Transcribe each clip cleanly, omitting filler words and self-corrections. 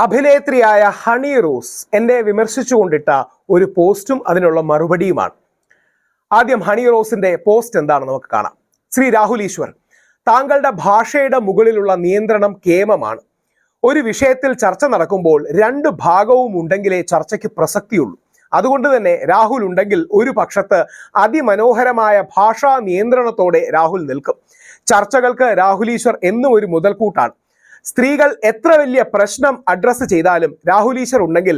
അഭിനേത്രിയായ ഹണി റോസ് എന്നെ വിമർശിച്ചുകൊണ്ടിട്ട ഒരു പോസ്റ്റും അതിനുള്ള മറുപടിയുമാണ്. ആദ്യം ഹണി റോസിന്റെ പോസ്റ്റ് എന്താണെന്ന് നമുക്ക് കാണാം. ശ്രീ രാഹുൽ ഈശ്വർ, താങ്കളുടെ ഭാഷയുടെ മുകളിലുള്ള നിയന്ത്രണം കേമമാണ്. ഒരു വിഷയത്തിൽ ചർച്ച നടക്കുമ്പോൾ രണ്ട് ഭാഗവും ഉണ്ടെങ്കിലേ ചർച്ചയ്ക്ക് പ്രസക്തിയുള്ളൂ. അതുകൊണ്ട് തന്നെ രാഹുൽ ഉണ്ടെങ്കിൽ ഒരു പക്ഷത്ത് അതിമനോഹരമായ ഭാഷാ നിയന്ത്രണത്തോടെ രാഹുൽ നിൽക്കും. ചർച്ചകൾക്ക് രാഹുൽ ഈശ്വർ എന്നും ഒരു മുതൽക്കൂട്ടാണ്. സ്ത്രീകൾ എത്ര വലിയ പ്രശ്നം അഡ്രസ്സ് ചെയ്താലും രാഹുൽ ഈശ്വർ ഉണ്ടെങ്കിൽ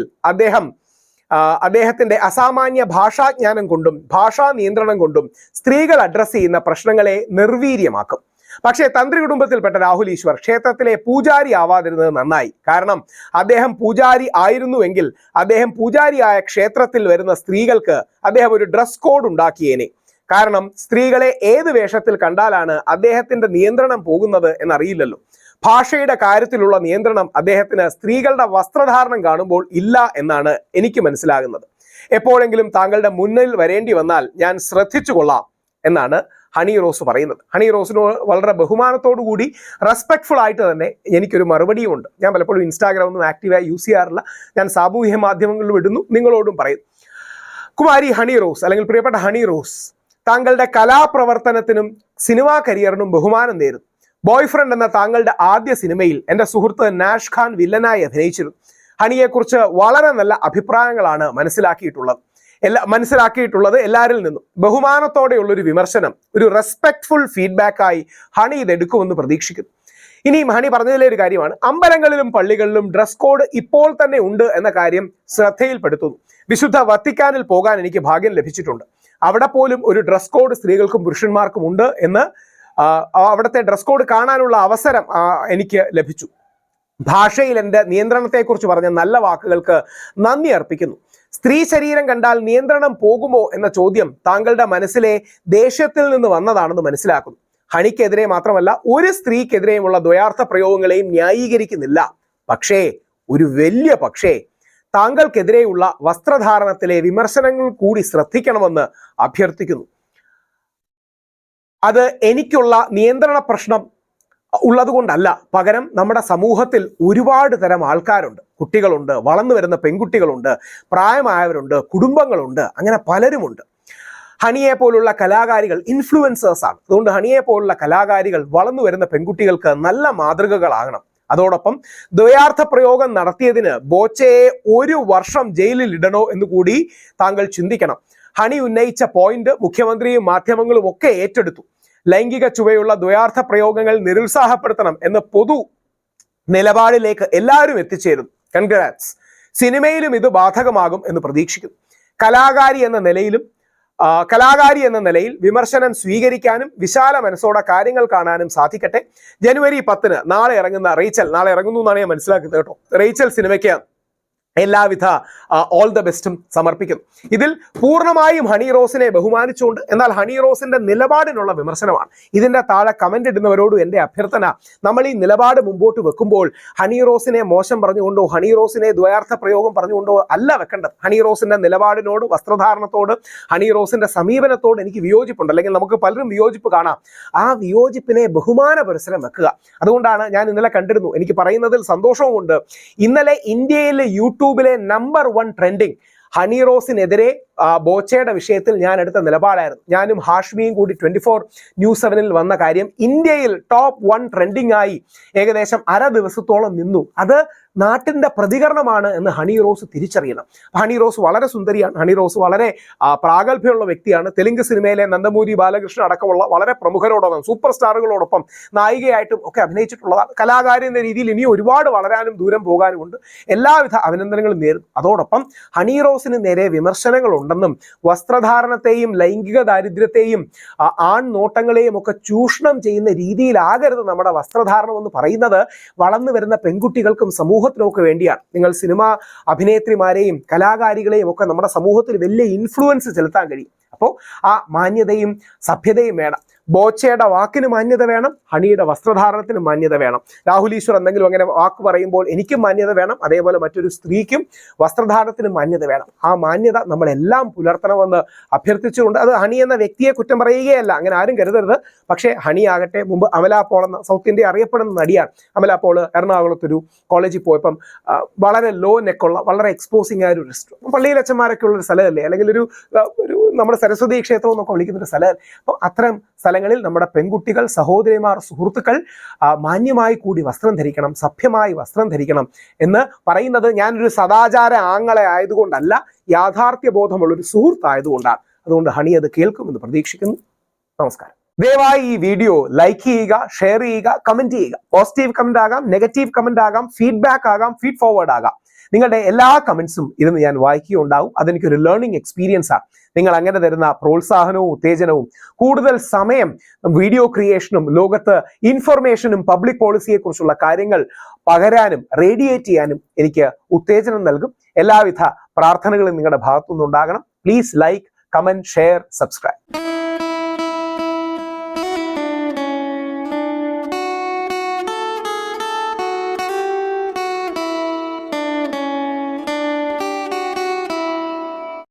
അദ്ദേഹത്തിന്റെ അസാമാന്യ ഭാഷാജ്ഞാനം കൊണ്ടും ഭാഷാ നിയന്ത്രണം കൊണ്ടും സ്ത്രീകൾ അഡ്രസ്സ് ചെയ്യുന്ന പ്രശ്നങ്ങളെ നിർവീര്യമാക്കും. പക്ഷേ തന്ത്രി കുടുംബത്തിൽപ്പെട്ട രാഹുൽ ഈശ്വർ ക്ഷേത്രത്തിലെ പൂജാരി ആവാതിരുന്നത് നന്നായി. കാരണം അദ്ദേഹം പൂജാരി ആയിരുന്നുവെങ്കിൽ അദ്ദേഹം പൂജാരിയായ ക്ഷേത്രത്തിൽ വരുന്ന സ്ത്രീകൾക്ക് അദ്ദേഹം ഒരു ഡ്രസ് കോഡ് ഉണ്ടാക്കിയേനെ. കാരണം സ്ത്രീകളെ ഏത് വേഷത്തിൽ കണ്ടാലാണ് അദ്ദേഹത്തിന്റെ നിയന്ത്രണം പോകുന്നത് എന്നറിയില്ലല്ലോ. ഭാഷയുടെ കാര്യത്തിലുള്ള നിയന്ത്രണം അദ്ദേഹത്തിന് സ്ത്രീകളുടെ വസ്ത്രധാരണം കാണുമ്പോൾ ഇല്ല എന്നാണ് എനിക്ക് മനസ്സിലാകുന്നത്. എപ്പോഴെങ്കിലും താങ്കളുടെ മുന്നിൽ വരേണ്ടി വന്നാൽ ഞാൻ ശ്രദ്ധിച്ചു കൊള്ളാം എന്നാണ് ഹണി റോസ് പറയുന്നത്. ഹണി റോസിനോട് വളരെ ബഹുമാനത്തോടു കൂടി റെസ്പെക്ട്ഫുൾ ആയിട്ട് തന്നെ എനിക്കൊരു മറുപടിയും ഉണ്ട്. ഞാൻ പലപ്പോഴും ഇൻസ്റ്റാഗ്രാം ഒന്നും ആക്റ്റീവായി യൂസ് ചെയ്യാറില്ല. ഞാൻ സാമൂഹ്യ മാധ്യമങ്ങളിൽ ഇടുന്നു, നിങ്ങളോടും പറയുന്നു. കുമാരി ഹണി റോസ് അല്ലെങ്കിൽ പ്രിയപ്പെട്ട ഹണി റോസ്, താങ്കളുടെ കലാപ്രവർത്തനത്തിനും സിനിമാ കരിയറിനും ബഹുമാനം നേരുന്നു. ബോയ്ഫ്രണ്ട് എന്ന താങ്കളുടെ ആദ്യ സിനിമയിൽ എൻ്റെ സുഹൃത്ത് നാഷ് ഖാൻ വില്ലനായി അഭിനയിച്ചിരുന്നു. ഹണിയെക്കുറിച്ച് വളരെ നല്ല അഭിപ്രായങ്ങളാണ് മനസ്സിലാക്കിയിട്ടുള്ളത് എല്ലാവരിൽ നിന്നും. ബഹുമാനത്തോടെയുള്ളൊരു വിമർശനം, ഒരു റെസ്പെക്ട്ഫുൾ ഫീഡ്ബാക്കായി ഹണി ഇതെടുക്കുമെന്ന് പ്രതീക്ഷിക്കുന്നു. ഇനിയും ഹണി പറഞ്ഞതിലെ ഒരു കാര്യമാണ്, അമ്പലങ്ങളിലും പള്ളികളിലും ഡ്രസ് കോഡ് ഇപ്പോൾ തന്നെ ഉണ്ട് എന്ന കാര്യം ശ്രദ്ധയിൽപ്പെടുത്തുന്നു. വിശുദ്ധ വത്തിക്കാനിൽ പോകാൻ എനിക്ക് ഭാഗ്യം ലഭിച്ചിട്ടുണ്ട്. അവിടെ പോലും ഒരു ഡ്രസ് കോഡ് സ്ത്രീകൾക്കും പുരുഷന്മാർക്കും ഉണ്ട് എന്ന് അവിടുത്തെ ഡ്രസ് കോഡ് കാണാനുള്ള അവസരം എനിക്ക് ലഭിച്ചു. ഭാഷയിൽ എൻ്റെ നിയന്ത്രണത്തെക്കുറിച്ച് പറഞ്ഞ നല്ല വാക്കുകൾക്ക് നന്ദി അർപ്പിക്കുന്നു. സ്ത്രീ ശരീരം കണ്ടാൽ നിയന്ത്രണം പോകുമോ എന്ന ചോദ്യം താങ്കളുടെ മനസ്സിലെ ദേഷ്യത്തിൽ നിന്ന് വന്നതാണെന്ന് മനസ്സിലാക്കുന്നു. ഹണിക്കെതിരെ മാത്രമല്ല ഒരു സ്ത്രീക്കെതിരെയുമുള്ള ദ്വയാർത്ഥ പ്രയോഗങ്ങളെയും ന്യായീകരിക്കുന്നില്ല. പക്ഷേ ഒരു വലിയ പക്ഷേ താങ്കൾക്കെതിരെയുള്ള വസ്ത്രധാരണത്തിലെ വിമർശനങ്ങൾ കൂടി ശ്രദ്ധിക്കണമെന്ന് അഭ്യർത്ഥിക്കുന്നു. അത് എനിക്കുള്ള നിയന്ത്രണ പ്രശ്നം ഉള്ളത് കൊണ്ടല്ല, പകരം നമ്മുടെ സമൂഹത്തിൽ ഒരുപാട് തരം ആൾക്കാരുണ്ട്. കുട്ടികളുണ്ട്, വളർന്നു വരുന്ന പെൺകുട്ടികളുണ്ട്, പ്രായമായവരുണ്ട്, കുടുംബങ്ങളുണ്ട്, അങ്ങനെ പലരുമുണ്ട്. ഹണിയെ പോലുള്ള കലാകാരികൾ ഇൻഫ്ലുവൻസേഴ്സാണ്. അതുകൊണ്ട് ഹണിയെ പോലുള്ള കലാകാരികൾ വളർന്നു വരുന്ന പെൺകുട്ടികൾക്ക് നല്ല മാതൃകകളാകണം. അതോടൊപ്പം ദ്വയാർത്ഥ പ്രയോഗം നടത്തിയതിന് ബോച്ചയെ 1 വർഷം ജയിലിൽ ഇടണോ എന്ന് കൂടി താങ്കൾ ചിന്തിക്കണം. ഹണി ഉന്നയിച്ച പോയിന്റ് മുഖ്യമന്ത്രിയും മാധ്യമങ്ങളും ഒക്കെ ഏറ്റെടുത്തു. ലൈംഗിക ചുവയുള്ള ദ്വയാർത്ഥ പ്രയോഗങ്ങൾ നിരുത്സാഹപ്പെടുത്തണം എന്ന പൊതു നിലപാടിലേക്ക് എല്ലാവരും എത്തിച്ചേരും. കൺഗ്രാറ്റ്സ്. സിനിമയിലും ഇത് ബാധകമാകും എന്ന് പ്രതീക്ഷിക്കുന്നു. കലാകാരി എന്ന നിലയിൽ വിമർശനം സ്വീകരിക്കാനും വിശാല മനസ്സോടെ കാര്യങ്ങൾ കാണാനും സാധിക്കട്ടെ. ജനുവരി 10 നാളെ ഇറങ്ങുന്നു എന്നാണ് ഞാൻ മനസ്സിലാക്കുന്നത് കേട്ടോ. റേച്ചൽ സിനിമയ്ക്ക് എല്ലാവിധ ഓൾ ദ ബെസ്റ്റും സമർപ്പിക്കുന്നു. ഇതിൽ പൂർണ്ണമായും ഹണി റോസിനെ ബഹുമാനിച്ചുകൊണ്ട്, എന്നാൽ ഹണി റോസിന്റെ നിലപാടിനുള്ള വിമർശനമാണ്. ഇതിന്റെ താഴെ കമന്റ് ഇടുന്നവരോടും എൻ്റെ അഭ്യർത്ഥന, നമ്മൾ ഈ നിലപാട് മുമ്പോട്ട് വെക്കുമ്പോൾ ഹണി റോസിനെ മോശം പറഞ്ഞുകൊണ്ടോ ഹണി റോസിനെ ദ്വയാർത്ഥ പ്രയോഗം പറഞ്ഞുകൊണ്ടോ അല്ല വെക്കേണ്ടത്. ഹണി റോസിന്റെ നിലപാടിനോട്, വസ്ത്രധാരണത്തോട്, ഹണി റോസിന്റെ സമീപനത്തോട് എനിക്ക് വിയോജിപ്പുണ്ട്, അല്ലെങ്കിൽ നമുക്ക് പലരും വിയോജിപ്പ് കാണാം. ആ വിയോജിപ്പിനെ ബഹുമാന പുരസ്സരം വെക്കുക. അതുകൊണ്ടാണ് ഞാൻ ഇന്നലെ കണ്ടിരുന്നു, എനിക്ക് പറയുന്നതിൽ സന്തോഷവുമുണ്ട്. ഇന്നലെ ഇന്ത്യയിലെ യൂട്യൂബിലെ നമ്പർ 1 ട്രെൻഡിങ് ഹണി റോസിനെതിരെ ബോച്ചയുടെ വിഷയത്തിൽ ഞാൻ എടുത്ത നിലപാടായിരുന്നു. ഞാനും ഹാഷ്മിയും കൂടി 24 News 7 വന്ന കാര്യം ഇന്ത്യയിൽ ടോപ്പ് 1 ട്രെൻഡിങ് ആയി ഏകദേശം 1/2 ദിവസത്തോളം നിന്നു. അത് നാട്ടിന്റെ പ്രതികരണമാണ് എന്ന് ഹണി റോസ് തിരിച്ചറിയണം. ഹണി റോസ് വളരെ സുന്ദരിയാണ്. ഹണി റോസ് വളരെ പ്രാഗൽഭ്യമുള്ള വ്യക്തിയാണ്. തെലുങ്ക് സിനിമയിലെ നന്ദമൂരി ബാലകൃഷ്ണൻ അടക്കമുള്ള വളരെ പ്രമുഖരോടൊപ്പം, സൂപ്പർ സ്റ്റാറുകളോടൊപ്പം നായികയായിട്ടും ഒക്കെ അഭിനയിച്ചിട്ടുള്ളതാണ്. കലാകാരി എന്ന രീതിയിൽ ഇനി ഒരുപാട് വളരാനും ദൂരം പോകാനുമുണ്ട്. എല്ലാവിധ അഭിനന്ദനങ്ങളും നേരുന്നു. അതോടൊപ്പം ഹണി റോസിന് നേരെ വിമർശനങ്ങൾ ഉണ്ടെന്നും വസ്ത്രധാരണത്തെയും ലൈംഗിക ദാരിദ്ര്യത്തെയും ആൺ നോട്ടങ്ങളെയും ഒക്കെ ചൂഷണം ചെയ്യുന്ന രീതിയിലാകരുത് നമ്മുടെ വസ്ത്രധാരണം എന്ന് പറയുന്നത് വളർന്നു വരുന്ന പെൺകുട്ടികൾക്കും സമൂഹത്തിനൊക്കെ വേണ്ടിയാണ്. നിങ്ങൾ സിനിമ അഭിനേത്രിമാരെയും കലാകാരികളെയും ഒക്കെ നമ്മുടെ സമൂഹത്തിൽ വലിയ ഇൻഫ്ലുവൻസ് ചെലുത്താൻ കഴിയും. അപ്പോൾ ആ മാന്യതയും സഭ്യതയും വേണം. ബോച്ചയുടെ വാക്കിന് മാന്യത വേണം, ഹണിയുടെ വസ്ത്രധാരണത്തിന് മാന്യത വേണം. രാഹുൽ ഈശ്വർ എന്തെങ്കിലും അങ്ങനെ വാക്ക് പറയുമ്പോൾ എനിക്കും മാന്യത വേണം, അതേപോലെ മറ്റൊരു സ്ത്രീക്കും വസ്ത്രധാരണത്തിന് മാന്യത വേണം. ആ മാന്യത നമ്മളെല്ലാം പുലർത്തണമെന്ന് അഭ്യർത്ഥിച്ചുകൊണ്ട്, അത് ഹണി എന്ന വ്യക്തിയെ കുറ്റം പറയുകയല്ല, അങ്ങനെ ആരും കരുതരുത്. പക്ഷേ ഹണിയാകട്ടെ, മുമ്പ് അമല പോൾ എന്ന സൗത്ത് ഇന്ത്യ അറിയപ്പെടുന്ന നടിയാണ്. അമല പോൾ എറണാകുളത്തൊരു കോളേജിൽ പോയപ്പം വളരെ ലോ നെക്കുള്ള വളരെ എക്സ്പോസിങ് ആയ ഒരു റെസ്റ്റോറൻറ്റ്, പള്ളിയിലച്ചന്മാരൊക്കെ ഉള്ളൊരു സ്ഥലമല്ലേ, അല്ലെങ്കിൽ ഒരു നമ്മുടെ സരസ്വതി ക്ഷേത്രം എന്നൊക്കെ വിളിക്കുന്നൊരു സ്ഥലം. അപ്പോൾ അത്തരം സ്ഥലങ്ങളിൽ നമ്മുടെ പെൺകുട്ടികൾ, സഹോദരിമാർ, സുഹൃത്തുക്കൾ മാന്യമായി കൂടി വസ്ത്രം ധരിക്കണം, സഭ്യമായി വസ്ത്രം ധരിക്കണം എന്ന് പറയുന്നത് ഞാനൊരു സദാചാര ആങ്ങളെ ആയതുകൊണ്ടല്ല, യാഥാർത്ഥ്യ ബോധമുള്ളൊരു സുഹൃത്തായതുകൊണ്ടാണ്. അതുകൊണ്ട് ഹണി അത് കേൾക്കുമെന്ന് പ്രതീക്ഷിക്കുന്നു. നമസ്കാരം. ദയവായി ഈ വീഡിയോ ലൈക്ക് ചെയ്യുക, ഷെയർ ചെയ്യുക, കമന്റ് ചെയ്യുക. പോസിറ്റീവ് കമന്റ് ആകാം, നെഗറ്റീവ് കമന്റ് ആകാം, ഫീഡ്ബാക്ക് ആകാം, ഫീഡ് ഫോർവേഡ് ആകാം. നിങ്ങളുടെ എല്ലാ കമന്റ്സും ഇരുന്ന് ഞാൻ വായിക്കുകയുണ്ടാവും. അതെനിക്കൊരു ലേണിംഗ് എക്സ്പീരിയൻസ് ആണ്. നിങ്ങൾ അങ്ങനെ തരുന്ന പ്രോത്സാഹനവും ഉത്തേജനവും കൂടുതൽ സമയം വീഡിയോ ക്രിയേഷനും ലോകത്ത് ഇൻഫർമേഷനും പബ്ലിക് പോളിസിയെ കുറിച്ചുള്ള കാര്യങ്ങൾ പകരാനും റേഡിയേറ്റ് ചെയ്യാനും എനിക്ക് ഉത്തേജനം നൽകും. എല്ലാവിധ പ്രാർത്ഥനകളും നിങ്ങളുടെ ഭാഗത്തുനിന്നുണ്ടാകണം. Please like, comment, share, subscribe.